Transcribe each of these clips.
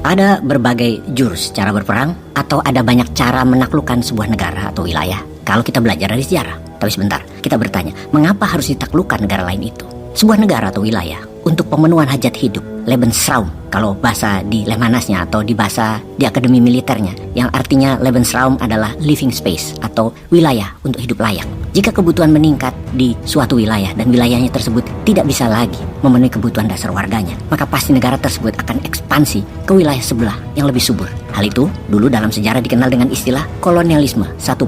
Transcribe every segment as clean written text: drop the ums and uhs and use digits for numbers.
Ada berbagai jurus cara berperang atau ada banyak cara menaklukkan sebuah negara atau wilayah kalau kita belajar dari sejarah. Tapi sebentar, kita bertanya, mengapa harus ditaklukkan negara lain itu? Sebuah negara atau wilayah untuk pemenuhan hajat hidup, Lebensraum, kalau bahasa di Lemhanasnya atau di bahasa di akademi militernya, yang artinya Lebensraum adalah living space atau wilayah untuk hidup layak. Jika kebutuhan meningkat di suatu wilayah dan wilayahnya tersebut tidak bisa lagi memenuhi kebutuhan dasar warganya, maka pasti negara tersebut akan ekspansi ke wilayah sebelah yang lebih subur. Hal itu dulu dalam sejarah dikenal dengan istilah kolonialisme 1.0.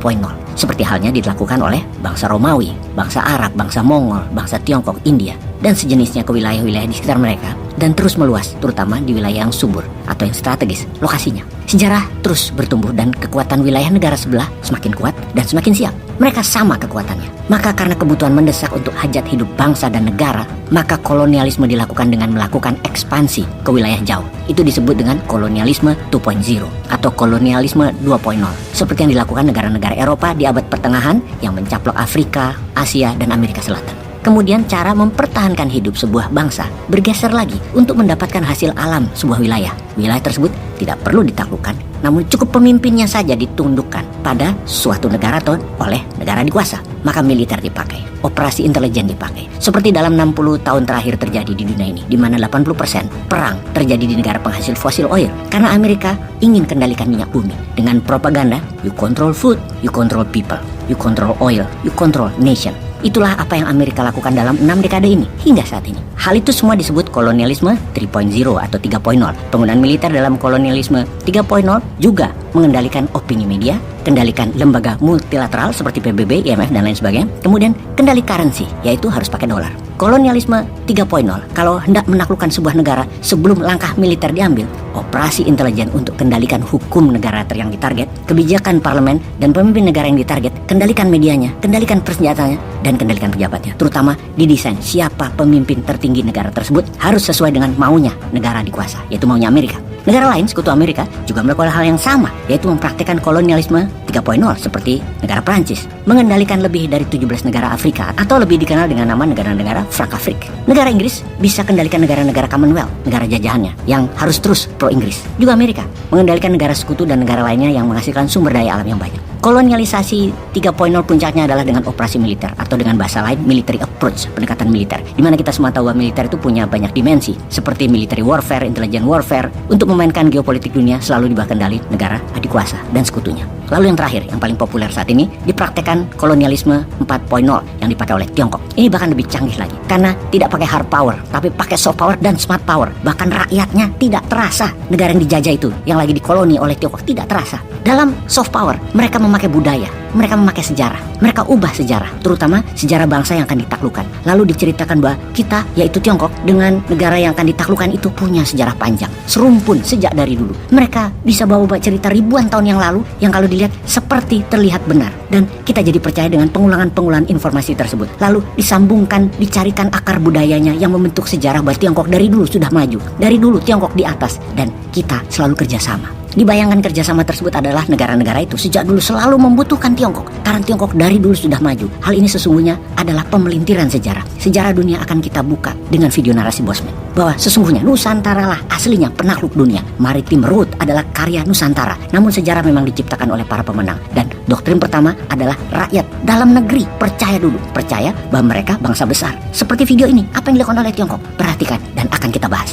Seperti halnya dilakukan oleh bangsa Romawi, bangsa Arab, bangsa Mongol, bangsa Tiongkok, India, dan sejenisnya ke wilayah-wilayah di sekitar mereka, dan terus meluas, terutama di wilayah yang subur atau yang strategis lokasinya. Sejarah terus bertumbuh dan kekuatan wilayah negara sebelah semakin kuat dan semakin siap. Mereka sama kekuatannya. Maka karena kebutuhan mendesak untuk hajat hidup bangsa dan negara, maka kolonialisme dilakukan dengan melakukan ekspansi ke wilayah jauh. Itu disebut dengan kolonialisme 2.0 atau kolonialisme 2.0. Seperti yang dilakukan negara-negara Eropa di abad pertengahan yang mencaplok Afrika, Asia, dan Amerika Selatan. Kemudian cara mempertahankan hidup sebuah bangsa bergeser lagi untuk mendapatkan hasil alam sebuah wilayah. Wilayah tersebut tidak perlu ditaklukkan, namun cukup pemimpinnya saja ditundukkan pada suatu negara atau oleh negara dikuasa. Maka militer dipakai, operasi intelijen dipakai. Seperti dalam 60 tahun terakhir terjadi di dunia ini, di mana 80% perang terjadi di negara penghasil fosil oil. Karena Amerika ingin kendalikan minyak bumi. Dengan propaganda, you control food, you control people, you control oil, you control nation. Itulah apa yang Amerika lakukan dalam 6 dekade ini hingga saat ini. Hal itu semua disebut kolonialisme 3.0 atau 3.0. Penggunaan militer dalam kolonialisme 3.0 juga mengendalikan opini media, kendalikan lembaga multilateral seperti PBB, IMF, dan lain sebagainya. Kemudian kendali currency, yaitu harus pakai dolar. Kolonialisme 3.0, kalau hendak menaklukkan sebuah negara sebelum langkah militer diambil, operasi intelijen untuk kendalikan hukum negara yang ditarget, kebijakan parlemen dan pemimpin negara yang ditarget, kendalikan medianya, kendalikan persenjataannya, dan kendalikan pejabatnya. Terutama didesain siapa pemimpin tertinggi negara tersebut harus sesuai dengan maunya negara dikuasa, yaitu maunya Amerika. Negara lain, sekutu Amerika, juga melakukan hal yang sama, yaitu mempraktikkan kolonialisme 3.0 seperti negara Prancis, mengendalikan lebih dari 17 negara Afrika atau lebih dikenal dengan nama negara-negara Frankafrik. Negara Inggris bisa kendalikan negara-negara Commonwealth, negara jajahannya, yang harus terus pro-Inggris. Juga Amerika, mengendalikan negara sekutu dan negara lainnya yang menghasilkan sumber daya alam yang banyak. Kolonialisasi 3.0 puncaknya adalah dengan operasi militer atau dengan bahasa lain military approach, pendekatan militer, di mana kita semua tahu bahwa militer itu punya banyak dimensi seperti military warfare, intelligent warfare. Untuk memainkan geopolitik dunia selalu di bawah kendali negara adikuasa dan sekutunya. Lalu yang terakhir, yang paling populer saat ini, dipraktekkan kolonialisme 4.0 yang dipakai oleh Tiongkok. Ini bahkan lebih canggih lagi karena tidak pakai hard power, tapi pakai soft power dan smart power. Bahkan rakyatnya tidak terasa. Negara yang dijajah itu, yang lagi dikoloni oleh Tiongkok, tidak terasa. Dalam soft power, mereka memakai budaya, mereka memakai sejarah, mereka ubah sejarah, terutama sejarah bangsa yang akan ditaklukkan. Lalu diceritakan bahwa kita, yaitu Tiongkok, dengan negara yang akan ditaklukkan itu punya sejarah panjang, serumpun sejak dari dulu. Mereka bisa bawa cerita ribuan tahun yang lalu yang kalau dilihat seperti terlihat benar. Dan kita jadi percaya dengan pengulangan-pengulangan informasi tersebut. Lalu disambungkan, dicarikan akar budayanya yang membentuk sejarah bahwa Tiongkok dari dulu sudah maju. Dari dulu Tiongkok di atas dan kita selalu kerjasama. Dibayangkan kerjasama tersebut adalah negara-negara itu sejak dulu selalu membutuhkan Tiongkok. Karena Tiongkok dari dulu sudah maju. Hal ini sesungguhnya adalah pemelintiran sejarah. Sejarah dunia akan kita buka dengan video narasi Bosman. Bahwa sesungguhnya Nusantara lah aslinya penakluk dunia. Maritime Route adalah karya Nusantara. Namun sejarah memang diciptakan oleh para pemenang. Dan doktrin pertama adalah rakyat dalam negeri percaya dulu. Percaya bahwa mereka bangsa besar. Seperti video ini, apa yang dilakukan oleh Tiongkok? Perhatikan dan akan kita bahas.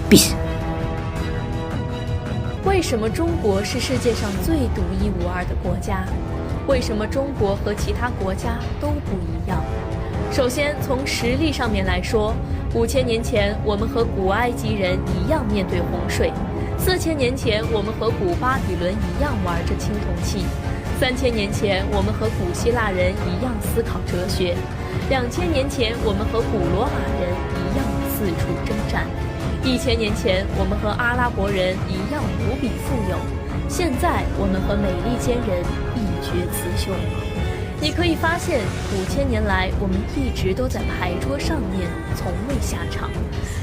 Peace. 为什么中国是世界上最独一无二的国家？为什么中国和其他国家都不一样？首先，从实力上面来说，5000年前我们和古埃及人一样面对洪水，4000年前我们和古巴比伦一样玩着青铜器，3000年前我们和古希腊人一样思考哲学，2000年前我们和古罗马人一样四处征战。1000年前，我们和阿拉伯人一样无比富有，现在我们和美利坚人一决雌雄。你可以发现，5000年来我们一直都在牌桌上面，从未下场，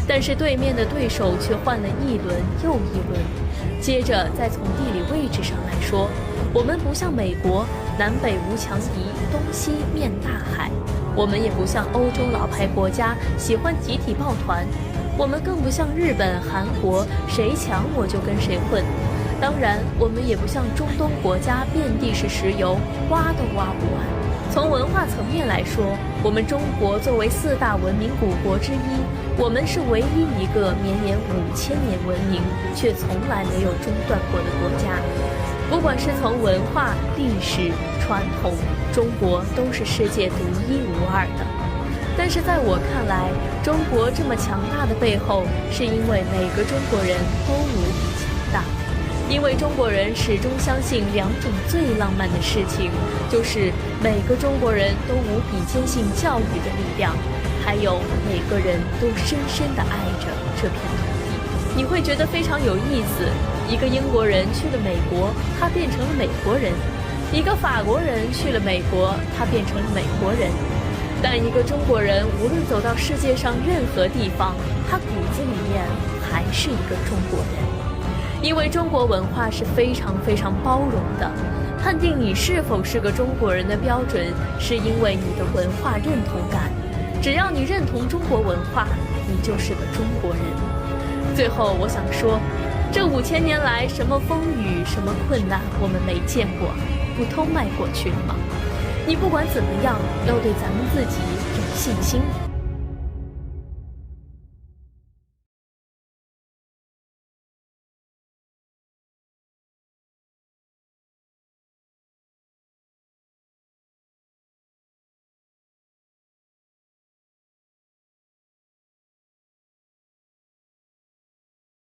但是对面的对手却换了一轮又一轮。接着，再从地理位置上来说，我们不像美国，南北无强敌，东西面大海；我们也不像欧洲老牌国家，喜欢集体抱团。我们更不像日本、韩国，谁强我就跟谁混。当然，我们也不像中东国家遍地是石油，挖都挖不完。从文化层面来说，我们中国作为4大文明古国之一，我们是唯一一个绵延5000年文明却从来没有中断过的国家。不管是从文化、历史、传统，中国都是世界独一无二的。但是在我看来，中国这么强大的背后，是因为每个中国人都无比强大。因为中国人始终相信2种最浪漫的事情，就是每个中国人都无比坚信教育的力量，还有每个人都深深地爱着这片土地。你会觉得非常有意思，一个英国人去了美国，他变成了美国人；一个法国人去了美国，他变成了美国人。但一个中国人无论走到世界上任何地方，他骨子里面还是一个中国人。因为中国文化是非常非常包容的，判定你是否是个中国人的标准，是因为你的文化认同感。只要你认同中国文化，你就是个中国人。最后我想说，这5000年来，什么风雨，什么困难，我们没见过，不都迈过去了吗？你不管怎么样，要对咱们自己有信心。